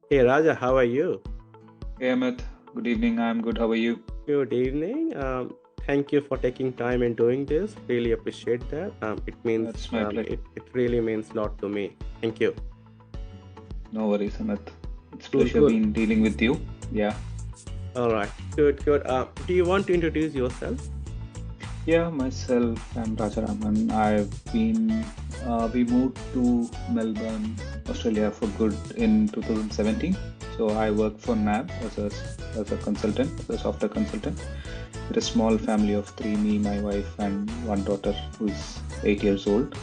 Hey Raja, how are you? Hey Amit, good evening. I'm good. How are you? Good evening. Thank you for taking time and doing this. Really appreciate that. It's my pleasure. It really means a lot to me. Thank you. No worries, Amit. It's Cool, pleasure cool. being dealing with you. Yeah. All right. Good, good. Do you want to introduce yourself? Yeah, myself, I'm Rajaraman. We moved to Melbourne, Australia for good in 2017. So I work for NAB as a consultant, as a software consultant. We're a small family of three, me, my wife, and one daughter who's 8 years old.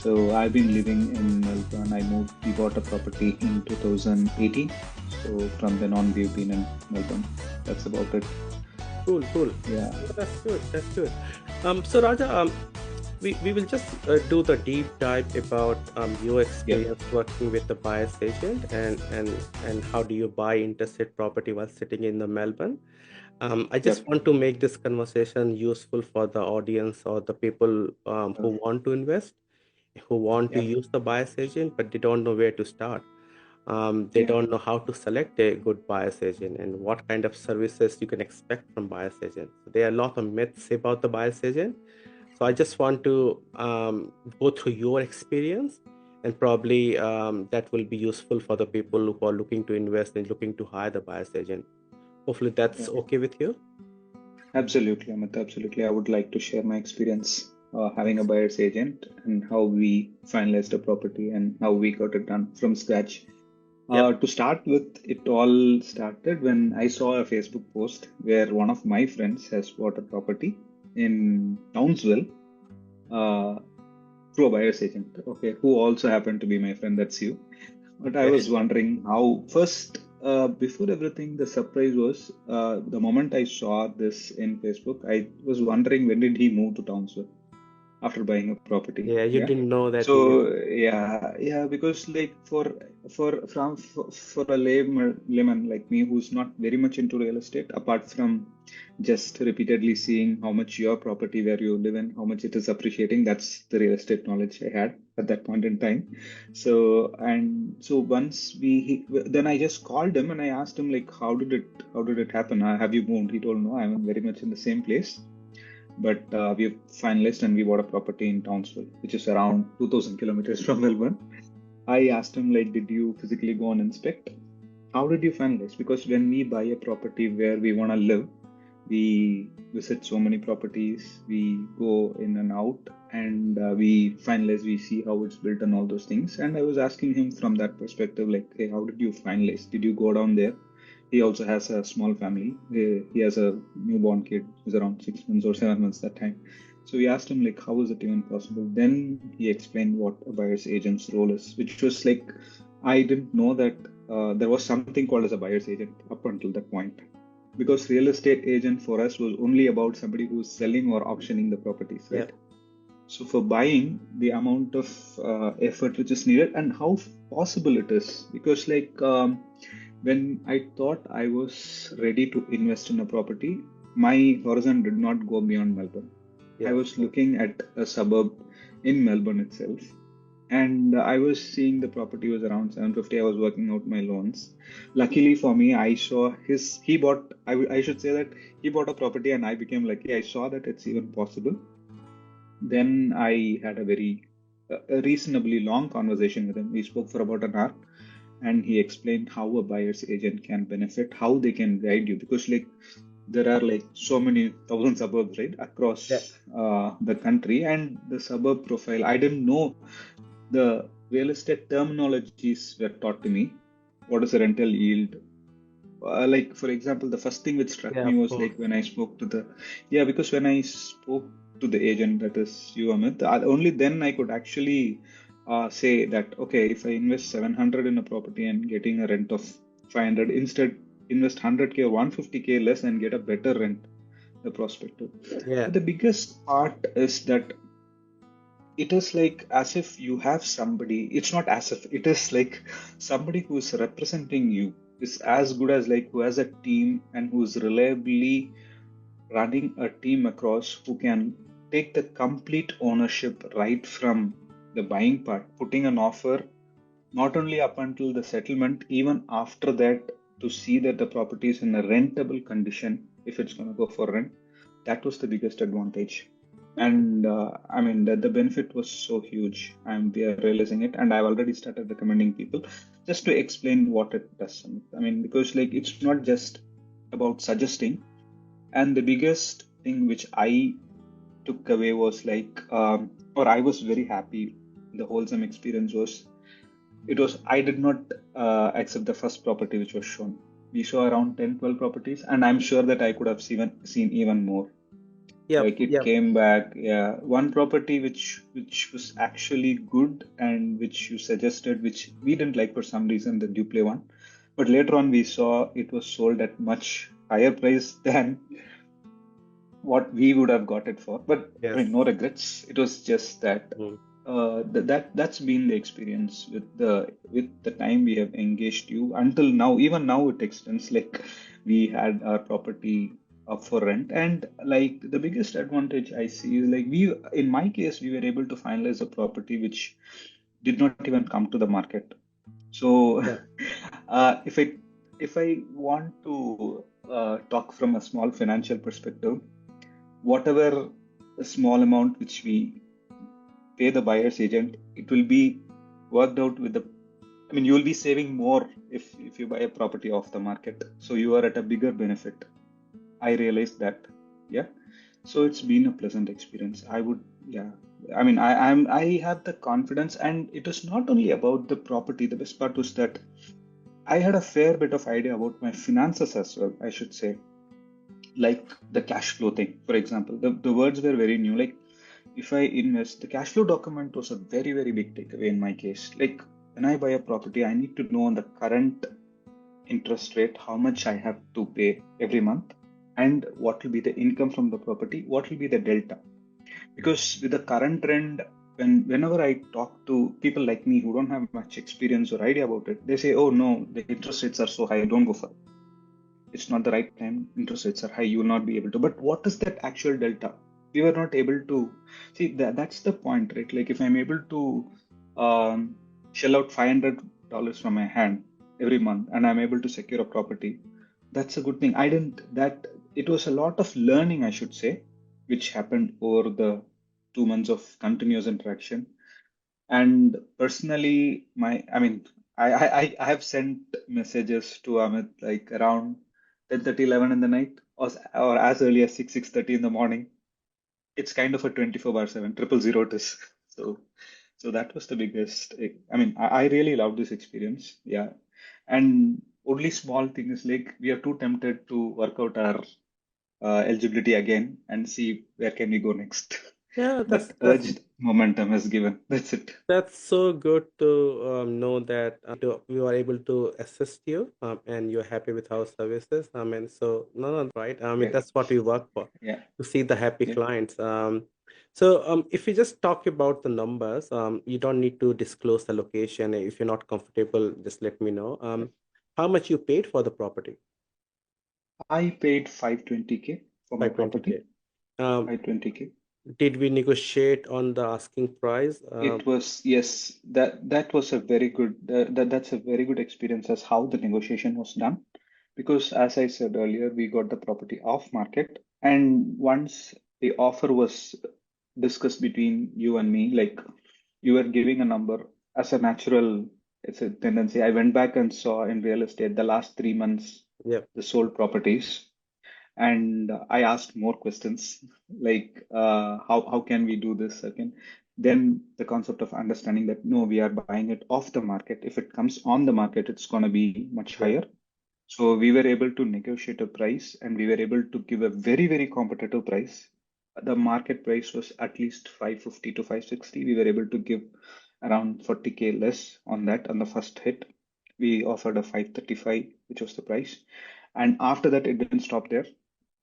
So I've been living in Melbourne. We bought a property in 2018. So from then on, we've been in Melbourne. That's about it. Cool, cool. Yeah. That's good. That's good. So Raja, we will just do the deep dive about your Yep. experience working with the buyer's agent and how do you buy interstate property while sitting in the Melbourne. I just Yep. want to make this conversation useful for the audience or the people Sure. who want to invest, who want to Yep. use the buyer's agent, but they don't know where to start. They Yeah. don't know how to select a good buyer's agent and what kind of services you can expect from buyer's agent. So there are a lot of myths about the buyer's agent. So I just want to go through your experience, and probably that will be useful for the people who are looking to invest and looking to hire the buyer's agent. Hopefully that's Yeah. okay with you. Absolutely, Amit. Absolutely. I would like to share my experience having a buyer's agent and how we finalized a property and how we got it done from scratch. Yep. To start with, it all started when I saw a Facebook post where one of my friends has bought a property in Townsville uh, through a buyer's agent. Okay, who also happened to be my friend. That's you. But I Okay. was wondering how first. Before everything, the surprise was the moment I saw this in Facebook. I was wondering when did he move to Townsville after buying a property. Yeah, you Yeah. didn't know that he lives. So yeah, because like for a layman like me who's not very much into real estate, apart from just repeatedly seeing how much your property where you live in, how much it is appreciating, that's the real estate knowledge I had at that point in time. So once then I just called him and I asked him like, how did it happen? Have you moved? He told no, I'm very much in the same place, but we've finalized and we bought a property in Townsville, which is around 2,000 kilometers from Melbourne. I asked him, like, did you physically go and inspect? How did you finalize? Because when we buy a property where we want to live, we visit so many properties, we go in and out, and we finalize, we see how it's built and all those things. And I was asking him from that perspective, like, hey, how did you finalize? Did you go down there? He also has a small family. He has a newborn kid who's around 6 months or 7 months that time. So we asked him like, how is it even possible? Then he explained what a buyer's agent's role is, which was like, I didn't know that there was something called as a buyer's agent up until that point. Because real estate agent for us was only about somebody who's selling or auctioning the properties, Yeah. right? So for buying, the amount of effort which is needed and how possible it is, because like when I thought I was ready to invest in a property, my horizon did not go beyond Melbourne. I Yeah. was looking at a suburb in Melbourne itself, and I was seeing the property was around 750. I was working out my loans. Luckily for me, I saw he bought. I should say that he bought a property, and I became lucky. I saw that it's even possible. Then I had a reasonably long conversation with him. We spoke for about an hour, and he explained how a buyer's agent can benefit, how they can guide you, because like there are like so many thousand suburbs right Yeah. across the country, and the suburb profile. I didn't know the real estate terminologies were taught to me. What is a rental yield? Like for example, the first thing which struck Yeah. me Of was course. like when I spoke to the yeah, because when I spoke to the agent, that is you, Amit, only then I could actually say that okay, if I invest 700 in a property and getting a rent of 500, instead invest 100K or 150K less and get a better rent, the prospective. Yeah. But the biggest part is that it is like as if you have somebody, it's not as if, it is like somebody who's representing you is as good as like who has a team and who's reliably running a team across who can take the complete ownership right from the buying part, putting an offer, not only up until the settlement, even after that, to see that the property is in a rentable condition, if it's going to go for rent, that was the biggest advantage. And I mean, the benefit was so huge. We are realizing it, and I've already started recommending people just to explain what it does. I mean, because like it's not just about suggesting. And the biggest thing which I took away was like, or I was very happy. The wholesome experience was it was I did not accept the first property which was shown. We saw around 10, 12 properties, and I'm sure that I could have seen even more. Yep, Like it yep. came back, yeah, one property which was actually good and which you suggested, which we didn't like for some reason, the Duplay one. But later on we saw it was sold at much higher price than what we would have got it for. But I Yes. mean, no regrets. It was just that Mm. that's been the experience with the time we have engaged you until now. Even now, it extends. Like we had our property up for rent, and like the biggest advantage I see is like in my case, we were able to finalize a property which did not even come to the market. So, Yeah. if I want to talk from a small financial perspective, whatever small amount which we pay the buyer's agent, it will be worked out with the. I mean, you will be saving more if you buy a property off the market. So you are at a bigger benefit. I realized that. Yeah. So it's been a pleasant experience. I would, yeah. I mean, I have the confidence, and it was not only about the property. The best part was that I had a fair bit of idea about my finances as well, I should say, like the cash flow thing, for example. The words were very new. Like if I invest, the cash flow document was a very, very big takeaway in my case. Like when I buy a property, I need to know on the current interest rate how much I have to pay every month and what will be the income from the property, what will be the delta. Because with the current trend, whenever I talk to people like me who don't have much experience or idea about it, they say, "Oh no, the interest rates are so high, don't go for it. It's not the right time. Interest rates are high. You will not be able to." But what is that actual delta? We were not able to see that. That's the point, right? Like if I'm able to shell out $500 from my hand every month, and I'm able to secure a property, that's a good thing. I didn't that It was a lot of learning, I should say, which happened over the 2 months of continuous interaction. And personally, I have sent messages to Amit like around 10:30, 11 in the night, or as early as 6:30 in the morning. It's kind of a 24/7, 000 it is. So, so that was the biggest. I really love this experience. Yeah. And only small thing is like we are too tempted to work out our eligibility again and see where can we go next. Yeah, But that's urged momentum is given. That's it. That's so good to know that we were able to assist you, and you're happy with our services. I mean, so no, no, that's right. I mean, Yeah. that's what we work for, Yeah. to see the happy Yeah. clients. If you just talk about the numbers, you don't need to disclose the location. If you're not comfortable, just let me know. How much you paid for the property? I paid 520K for my property. 520K. Um, 520K. did we negotiate on the asking price? It was, yes, that was a very good that's a very good experience as how the negotiation was done. Because as I said earlier, we got the property off market, and once the offer was discussed between you and me, like you were giving a number as a natural, it's a tendency. I went back and saw in real estate the last 3 months Yep. the sold properties, and I asked more questions like how can we do this again. Then the concept of understanding that no, we are buying it off the market. If it comes on the market, it's going to be much Yeah. higher. So we were able to negotiate a price, and we were able to give a very, very competitive price. The market price was at least 550 to 560. We were able to give around 40K less on that on the first hit. We offered a 535, which was the price. And after that, it didn't stop there.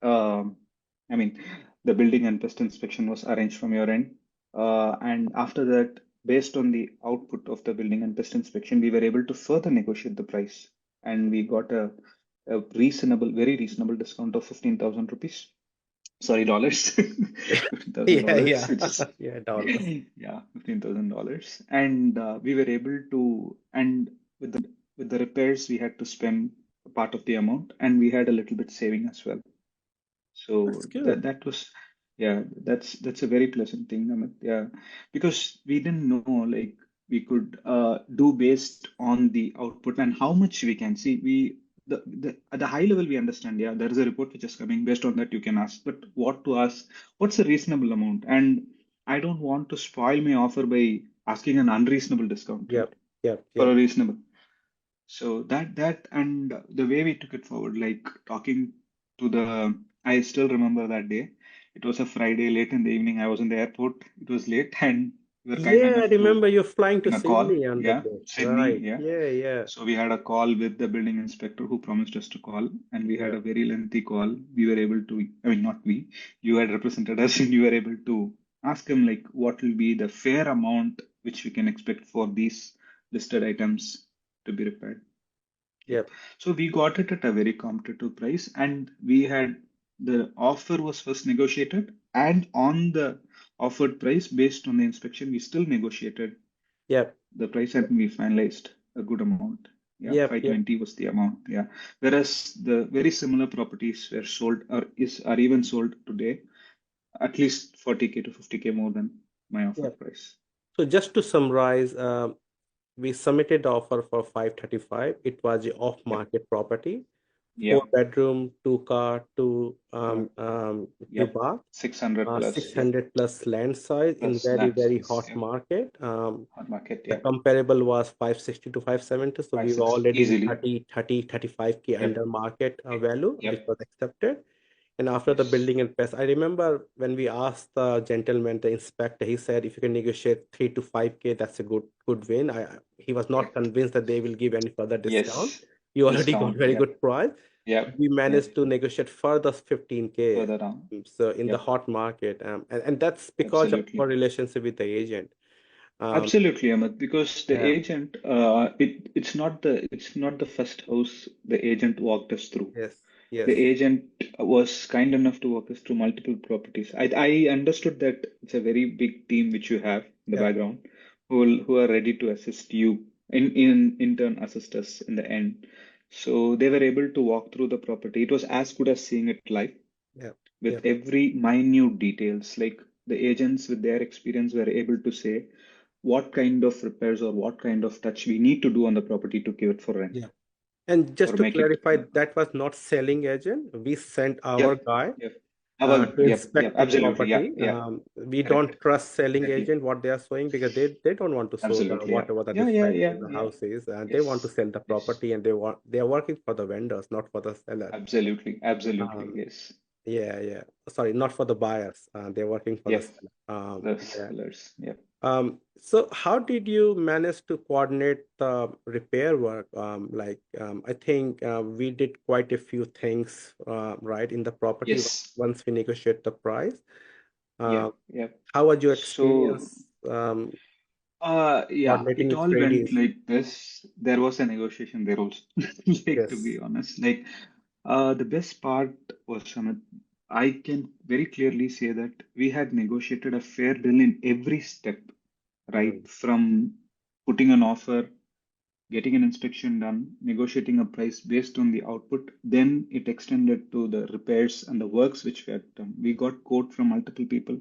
Um, I mean, the building and pest inspection was arranged from your end. And after that, based on the output of the building and pest inspection, we were able to further negotiate the price, and we got a reasonable, very reasonable discount of 15,000 rupees. sorry, dollars, fifteen thousand Yeah, dollars, yeah, which is yeah, dollars. yeah, $15,000, and we were able to, and with the repairs, we had to spend a part of the amount, and we had a little bit saving as well. That's So good. that was, yeah, that's a very pleasant thing, Amit. Yeah, because we didn't know like we could do based on the output and how much we can see. We the at the high level we understand. Yeah, there is a report which is coming. Based on that, you can ask. But what to ask? What's a reasonable amount? And I don't want to spoil my offer by asking an unreasonable discount, right? Yep, yep, For a yep. reasonable. So that and the way we took it forward, like talking to the, I still remember that day. It was a Friday late in the evening. I was in the airport. It was late, and we were kind Yeah, I enough to remember you're flying to in a call. Sydney on that Yeah, day. Sydney. Right. Yeah. Yeah, yeah, So we had a call with the building inspector who promised us to call, and we had yeah, a very lengthy call. We were able to, I mean, not we, you had represented us, and you were able to ask him like what will be the fair amount which we can expect for these listed items to be repaired. Yeah. yep, So we got it at a very competitive price, and we had the offer was first negotiated, and on the offered price based on the inspection, we still negotiated yep, the price and we finalized a good amount. Yeah, yep, yep, 520 was the amount. Yeah. Whereas the very similar properties were sold or are even sold today, at least 40K to 50K more than my offer yep. price. So just to summarize, we submitted the offer for 535. It was a Yep. off-market property, four Yep. bedroom, two car, Uh, two yep. bath, 600 plus. Yep. 600 plus land size in Plus very, land very size. hot Yep. market. Hot market. The Yep. comparable was 560 to 570, so we were 560 already easily. 35K Yep. under market value, which Yep. was accepted. And after the Yes. building and press, I remember when we asked the gentleman, the inspector, he said if you can negotiate 3 to 5K, that's a good win. He was not Correct. convinced that they will give any further discount. Yes. You already got Discount. very Yep. good price. Yep. We Yep. managed to negotiate further 15K. Further down. So in the Yep. hot market, and that's because of our Absolutely. relationship with the agent. Um, Absolutely, Amit, because the yeah, agent, it's not the first house the agent walked us through. yes, The yes, agent was kind enough to walk us through multiple properties. I understood that it's a very big team which you have in the yep, background who are ready to assist you in turn assist us in the end. So they were able to walk through the property. It was as good as seeing it live yep, with yep, every minute details. Like the agents with their experience were able to say what kind of repairs or what kind of touch we need to do on the property to give it for rent yep. And just or to make it. clarify, that was not selling agent. We sent our Yep, guy yep. Our, to yep, inspect the absolutely. Yeah, property. yeah, We correct. don't trust selling Exactly. agent what they are showing because they don't want to show the Absolutely. Yeah. whatever the Yeah, yeah, defect yeah, in the yeah. house is. They want to Yes. sell the Yes. property and they are working for the vendors, not for the seller. Absolutely. Absolutely. Um, Yes. yeah, yeah. Sorry, not for the buyers. They're working for the Yes. seller. The Yeah. sellers. Yep. So how did you manage to coordinate the repair work? I think we did quite a few things, right, in the property Yes. once we negotiate the price. Uh, Yep. Yep. how was your So, experience yeah, coordinating it with all went tradies? like this. There was a negotiation there also. Like, to be Yes. honest, like, the best part was, Amit, I can very clearly say that we had negotiated a fair deal in every step, right? Mm, From putting an offer, getting an inspection done, negotiating a price based on the output. Then it extended to the repairs and the works which we had done. We got quote from multiple people,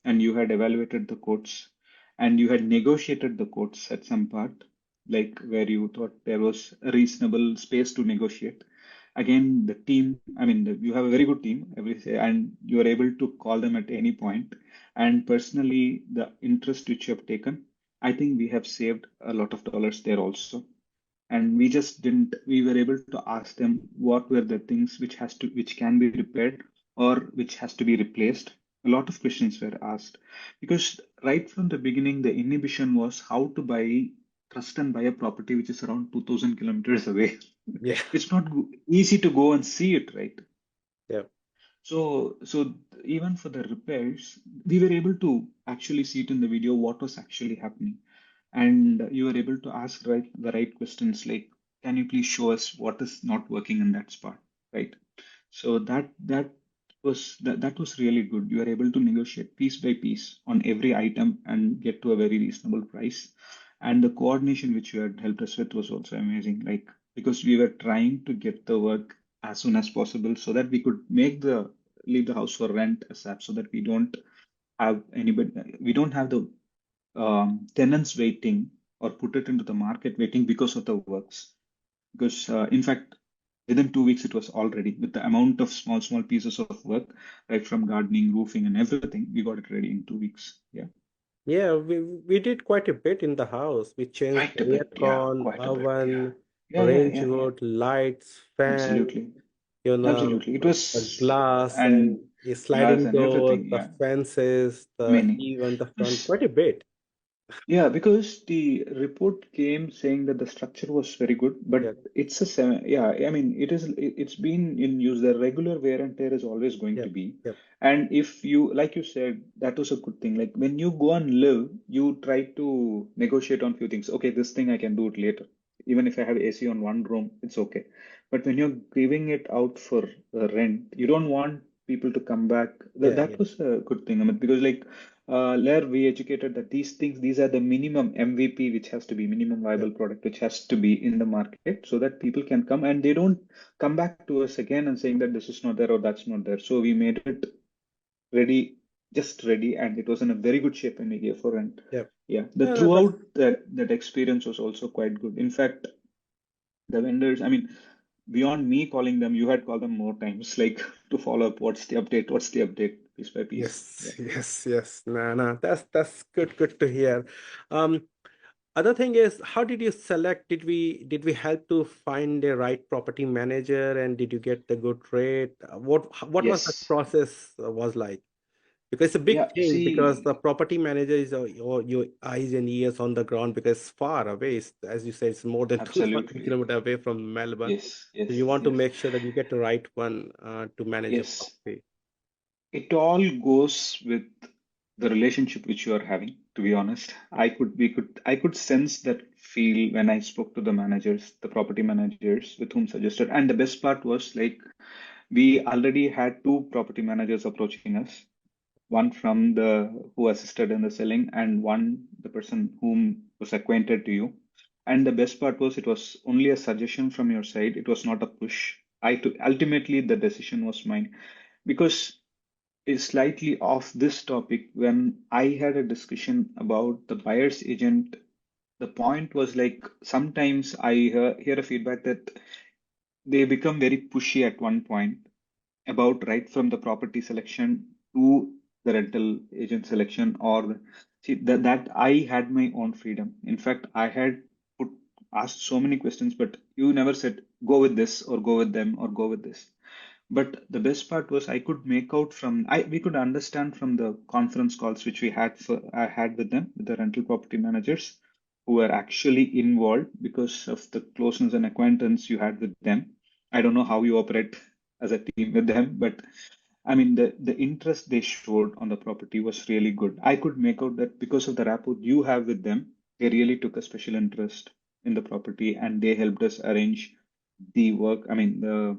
and you had evaluated the quotes, and you had negotiated the quotes at some part, like where you thought there was a reasonable space to negotiate. Again, the team, I mean, you have a very good team, and you are able to call them at any point. And personally, the interest which you have taken, I think we have saved a lot of dollars there also. And we just didn't, we were able to ask them what were the things which can be repaired or which has to be replaced. A lot of questions were asked because right from the beginning, the inhibition was how to buy, trust and buy a property which is around 2000 kilometers away. yeah. It's not easy to go and see it, right? Yeah. So even for the repairs, we were able to actually see it in the video what was actually happening, and you were able to ask the right questions like, "Can you please show us what is not working in that spot?" Right. So that was that was really good. You are able to negotiate piece by piece on every item and get to a very reasonable price. And the coordination which you had helped us with was also amazing. Like because we were trying to get the work as soon as possible so that we could make the leave the house for rent ASAP so that we don't have the tenants waiting or put it into the market waiting because of the works. Because in fact, within 2 weeks it was already with the amount of small pieces of work, right from gardening, roofing, and everything, we got it ready in 2 weeks. Yeah, Yeah, we did quite a bit in the house. We changed quite a the bit. Yeah, aircon, quite a bit. Yeah, oven, yeah, yeah, range yeah, yeah. hood, lights, fan, Absolutely, you know, absolutely. It the was glass and and the glass sliding and door, everything. the Yeah, fences, the many. even the front, Because quite a bit. yeah, because the report came saying that the structure was very good, but Yeah, it's a seven. Yeah, I mean, it's been in use. The regular wear and tear is always going yeah, to be. yeah, And if you, like you said, that was a good thing. Like when you go and live, you try to negotiate on few things. Okay, this thing I can do it later. Even if I have AC on one room, it's okay. But when you're giving it out for rent, you don't want people to come back. That yeah, that yeah, was a good thing. I mean, because like Lair, we educated that these are the minimum MVP, which has to be minimum yeah, viable product, which has to be in the market so that people can come and they don't come back to us again and saying that this is not there or that's not there. So we made it ready, just ready, and it was in a very good shape when we gave for rent. yeah. Yeah, the No, no, that's throughout that experience was also quite good. In fact, the vendors, I mean, beyond me calling them, you had called them more times, like to follow up. What's the update, piece by piece. yes, Yeah. yes, yes. No, no, that's good to hear. Um, Other thing is, how did you select? Did we help to find the right property manager, and did you get the good rate? What was the Yes. process was like? Because it's a big Yeah. thing, because the See, property manager is your eyes and ears on the ground, because it's far away. As you said, it's more than 2,000 absolutely. kilometers away from Melbourne. Yes. So Yes. you want to Yes. make sure that you get the right one to manage your Yes. property. It all goes with the relationship which you are having, to be honest. I could sense that feel when I spoke to the managers, the property managers with whom suggested. And the best part was like we already had two property managers approaching us, one from the who assisted in the selling and one the person whom was acquainted to you. And the best part was it was only a suggestion from your side. It was not a push. I took ultimately the decision was mine because is slightly off this topic. When I had a discussion about the buyer's agent, the point was like sometimes I hear a feedback that they become very pushy at one point about right from the property selection to the rental agent selection see that I had my own freedom. In fact, I had put asked so many questions, but you never said go with this or go with them or go with this. But the best part was I could make out from I we could understand from the conference calls which I had with them, with the rental property managers who were actually involved because of the closeness and acquaintance you had with them. I don't know how you operate as a team with them, but I mean the interest they showed on the property was really good. I could make out that because of the rapport you have with them, they really took a special interest in the property and they helped us arrange the work. I mean the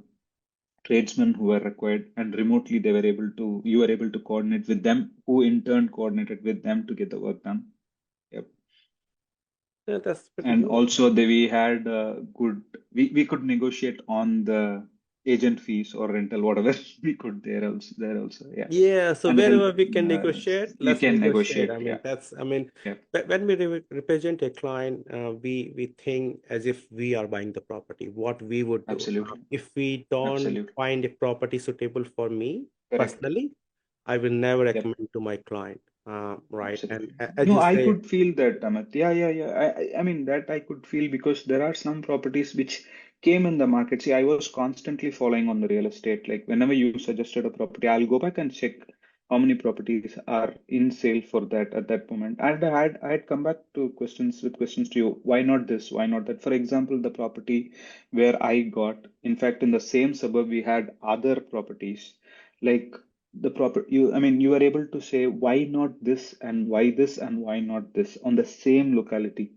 tradesmen who were required and remotely they were able to you were able to coordinate with them who in turn coordinated with them to get the work done. Yep. Yeah, that's pretty And good. also we had we could negotiate on the agent fees or rental whatever we could there also, yeah. Yeah, so And the help wherever we can negotiate, we let's can negotiate. I negotiate, mean, yeah. Yep. when we represent a client, we think as if we are buying the property. What we would do Absolutely. if we don't Absolutely. find a property suitable for me Correct. personally, I will never Yep. recommend to my client. Right, and Absolutely. as No, you I say, could feel that, Amit. Yeah, yeah, yeah. I mean, that I could feel because there are some properties which came in the market. See, I was constantly following on the real estate. Like whenever you suggested a property, I'll go back and check how many properties are in sale for that at that moment. And I had come back to questions to you. Why not this? Why not that? For example, the property where I got, in fact, in the same suburb, we had other properties. Like the proper you I mean you are able to say why not this and why not this on the same locality.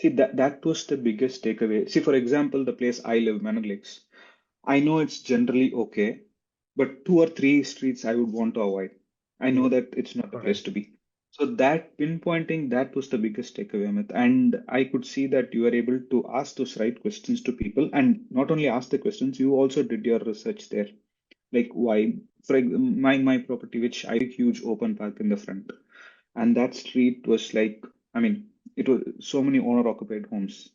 See that was the biggest takeaway. See, for example, the place I live, Manor Lakes, I know it's generally okay, but two or three streets I would want to avoid. I Yeah, know that it's not the place correct. to be. So that pinpointing, that was the biggest takeaway, Amit. And I could see that you were able to ask those right questions to people, and not only ask the questions, you also did your research there. Like why, my property, which I huge open park in the front, and that street was like, I mean, it was so many owner occupied homes,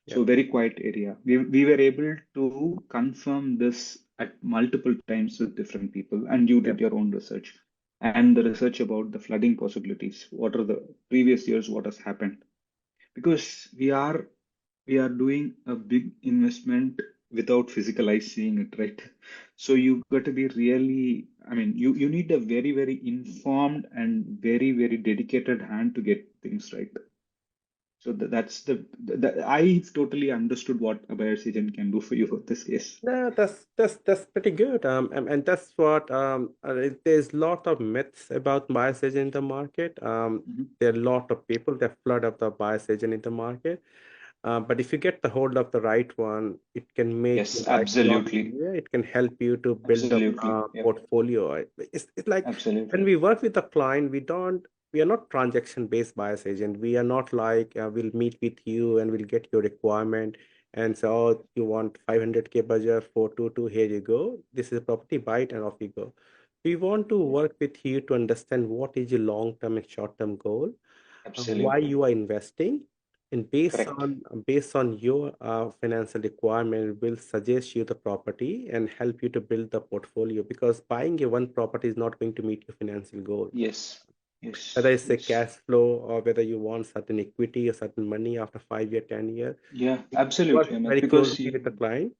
Yeah, so very quiet area. We were able to confirm this at multiple times with different people, and you yeah. did your own research and the research about the flooding possibilities. What are the previous years? What has happened? Because we are doing a big investment without physical eyes seeing it, right? So you got to be really, I mean, you need a very, very informed and very, very dedicated hand to get things right. So that's I totally understood what a buyer's agent can do for you in this case. No, that's pretty good. And that's what there's a lot of myths about bias agent in the market. Mhm. There are a lot of people that flood up the bias agent in the market. But if you get the hold of the right one, it can make your Yes, life a lot absolutely. easier. It can help you to build up Absolutely. a Yep. portfolio. It's like when Absolutely. we work with a client, we are not transaction-based bias agent. We are not like we'll meet with you and we'll get your requirement and say, oh, you want 500K budget for 2 here you go. This is a property, buy it and off you go. We want to Yeah. work with you to understand what is your long-term and short-term goal, why Absolutely. you are investing, and based Correct. on your financial requirement, will suggest you the property and help you to build the portfolio, because buying a one property is not going to meet your financial goal, Yes. whether Yes. it's a Yes. cash flow or whether you want certain equity or certain money after 5 year, 10 year. Yeah, We work absolutely, Amit. very Because closely you with the client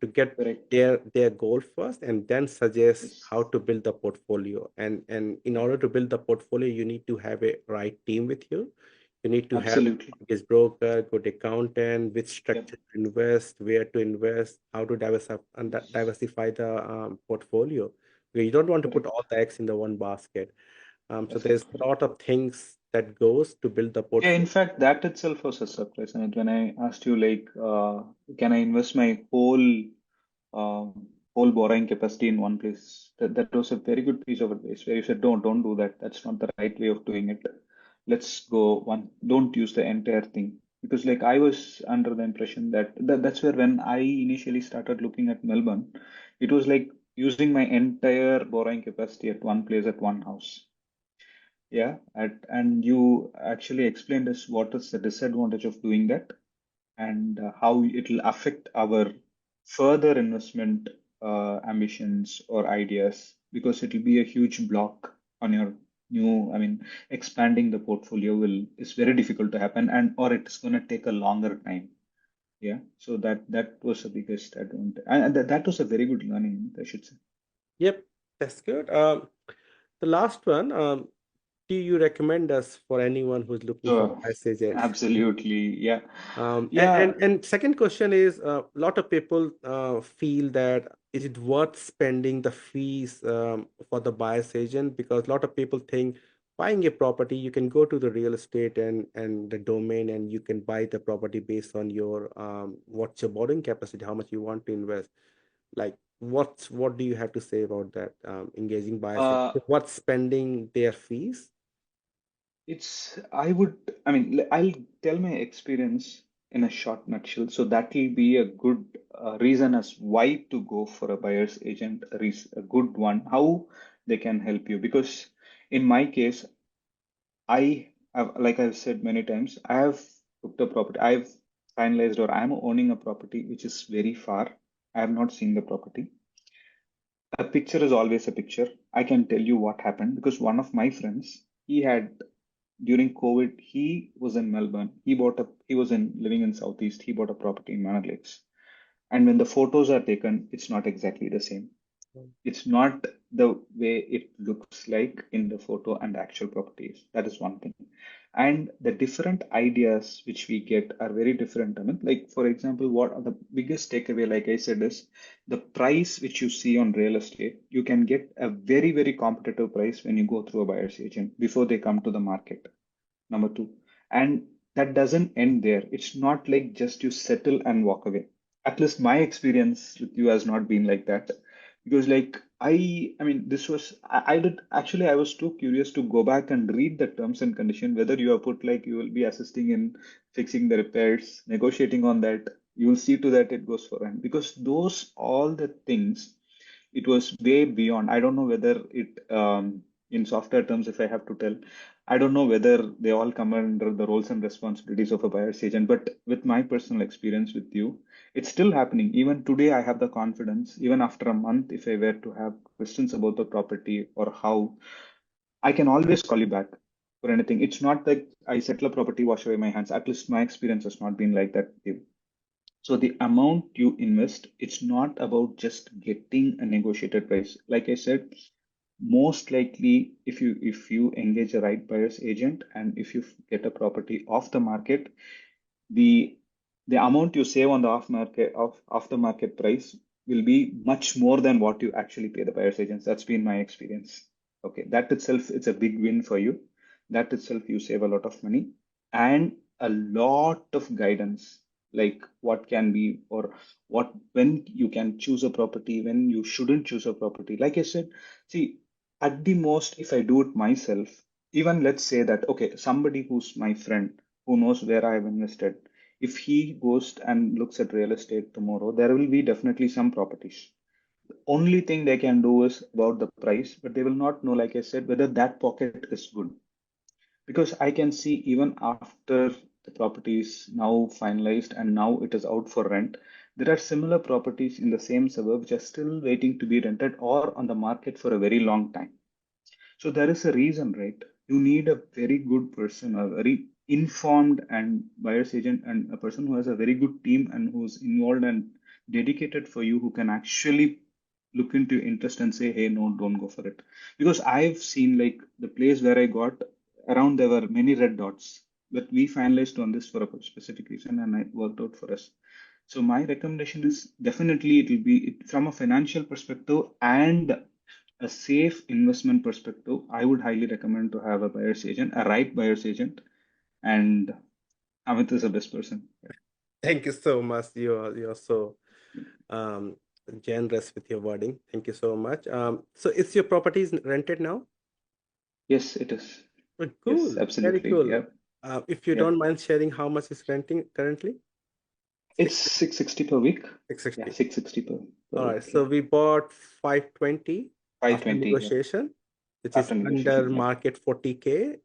to get correct. their goal first, and then suggest Yes. how to build the portfolio. And in Yeah. order to build the portfolio, you need to have a right team with you. You need to have Absolutely. this broker, good accountant, which Yep. structure to invest, where to invest, how to Yes. diversify the portfolio. You don't want to put Correct. all the eggs in the one basket. So Correct. there's a lot Correct. of things that goes to build the Yeah, in portfolio. fact, that itself was a surprise. And when I asked you, like, can I invest my whole borrowing capacity in one place? That was a very good piece of advice where you said, don't do that. That's not the right way of doing it. Let's go one. Don't use the entire thing. Because like I was under the impression that's where when I initially started looking at Melbourne, it was like using my entire borrowing capacity at one place at one house. Yeah, and you actually explained us what is the disadvantage of doing that and how it will affect our further investment ambitions or ideas because it will be a huge block on your new, I mean, expanding the portfolio will is very difficult to happen and or it's going to take a longer time. Yeah, so that was the biggest advantage, and that was a very good learning, I should say. Yep, that's good. The last one, do you recommend us for anyone who's looking for So bias agent? absolutely, yeah, And, yeah. and second question is, a lot of people feel that is it worth spending the fees for the buyer's agent? Because a lot of people think buying a property, you can go to the real estate and the domain, and you can buy the property based on your what's your borrowing capacity, how much you want to invest. Like, what do you have to say about that? Engaging buyer's agent, Uh, what's spending their fees? I would, I mean, I'll tell my experience in a short nutshell. So that will be a good reason as why to go for a buyer's agent, a good one, how they can help you. Because in my case, I have, like I've said many times, I have booked a property, I've finalized or I'm owning a property which is very far. I have not seen the property. A picture is always a picture. I can tell you what happened because one of my friends, he had during COVID, he was in Melbourne. He was in living in Southeast. He bought a property in Manor Lakes. And when the photos are taken, it's not exactly the same. It's not the way it looks like in the photo and the actual properties. That is one thing. And the different ideas which we get are very different. I mean, like for example, what are the biggest takeaway, like I said, is the price which you see on real estate, you can get a very, very competitive price when you go through a buyer's agent before they come to the market. Number two. And that doesn't end there. It's not like just you settle and walk away. At least my experience with you has not been like that. Because like I mean, this was, I did actually, I was too curious to go back and read the terms and condition, whether you have put like you will be assisting in fixing the repairs, negotiating on that, you will see to that it goes for rent. Because those, all the things, it was way beyond. I don't know whether it, in software terms, if I have to tell, I don't know whether they all come under the roles and responsibilities of a buyer's agent. But with my personal experience with you, it's still happening. Even today, I have the confidence, even after a month, if I were to have questions about the property or how, I can always call you back for anything. It's not that I settle a property, wash away my hands. At least my experience has not been like that. So the amount you invest, it's not about just getting a negotiated price. Like I said, most likely if you engage a right buyer's agent and if you get a property off the market, the the amount you save on the off the market price will be much more than what you actually pay the buyer's agents. That's been my experience. Okay, that itself it's a big win for you. That itself you save a lot of money and a lot of guidance, like what can be or what when you can choose a property, when you shouldn't choose a property. Like I said, see, at the most, if I do it myself, even let's say that okay, somebody who's my friend who knows where I have invested, if he goes and looks at real estate tomorrow, there will be definitely some properties. Only thing they can do is about the price, but they will not know, like I said, whether that pocket is good. Because I can see even after the property is now finalized and now it is out for rent, there are similar properties in the same suburb which are still waiting to be rented or on the market for a very long time. So there is a reason, right? You need a very good person, a very informed and buyer's agent, and a person who has a very good team and who's involved and dedicated for you, who can actually look into your interest and say, hey, no, don't go for it. Because I've seen like the place where I got around, there were many red dots, but we finalized on this for a specific reason and it worked out for us. So my recommendation is definitely it will be from a financial perspective and a safe investment perspective, I would highly recommend to have a buyer's agent, a right buyer's agent, and Amit is the best person. Thank you so much. You're so um, generous with your wording. Thank you so much. So is your property is rented now? Yes, it is. Oh, Yes, cool. Very absolutely. cool. Yep. If you don't Yep. mind sharing how much is renting currently? It's Six 660 per week. Yeah, 660. 660 per All right. week. So Yeah. we bought 520 after 520. Yep. negotiation, which is After under negotiation. Yep. market 40K.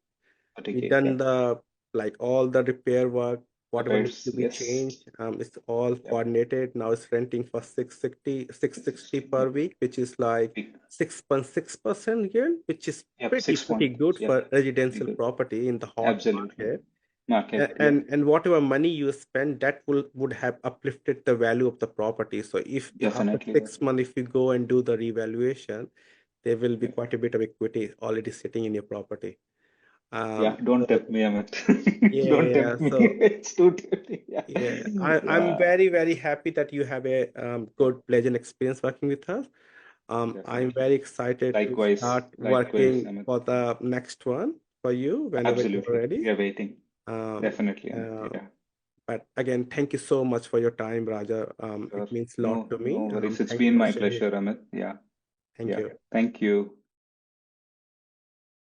We 40K. done Yep. the like all the repair work, whatever needs to Repairs. be Yes. changed. It's all Yep. coordinated. Now it's renting for 660 per Yep. week, which is like Week. 6.6% yield, which is Yep. pretty 6 pretty point. good Yep. for Pretty residential good. property in the hot Absolutely. market. Market. Yep. And whatever money you spend, that would have uplifted the value of the property. So if after Definitely. Yep. 6 months, if you go and do the revaluation, there will be Yep. quite a bit of equity already sitting in your property. Yeah. Don't So tempt me, Amit. yeah, Don't yeah. tempt me. So It's too tempting. Yeah. yeah, I'm Yeah. very, very happy that you have a Yep. good, pleasant experience working with us. I'm Definitely. very excited to Likewise. start Likewise, working Amit. for the next one for you whenever you're Absolutely. We ready. are waiting. Um, Definitely, Amit. uh, Yeah. but again, thank you so much for your time, Raja. It Sure. means a lot No, to no me. worries. It's Thank you been for my sharing. pleasure, Amit. Yeah. Thank Yeah. you. Thank you.